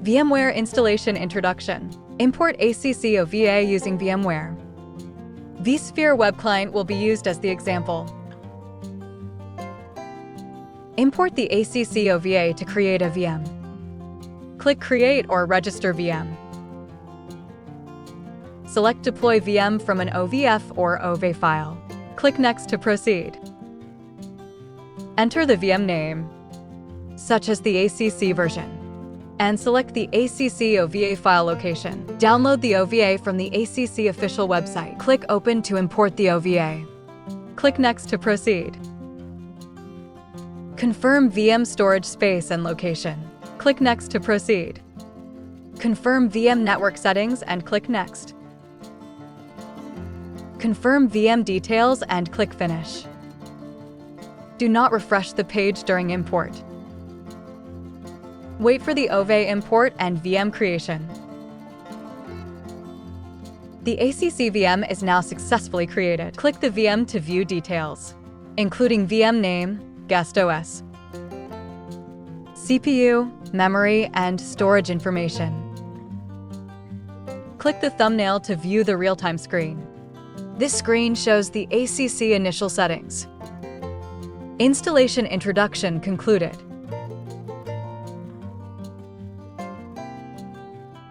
VMware Installation Introduction. Import ACC OVA using VMware. vSphere Web Client will be used as the example. Import the ACC OVA to create a VM. Click Create or Register VM. Select Deploy VM from an OVF or OVA file. Click Next to proceed. Enter the VM name, such as the ACC version, and select the ACC OVA file location. Download the OVA from the ACC official website. Click Open to import the OVA. Click Next to proceed. Confirm VM storage space and location. Click Next to proceed. Confirm VM network settings and click Next. Confirm VM details and click Finish. Do not refresh the page during import. Wait for the OVA import and VM creation. The ACC VM is now successfully created. Click the VM to view details, including VM name, guest OS, CPU, memory, and storage information. Click the thumbnail to view the real-time screen. This screen shows the ACC initial settings. Installation introduction concluded.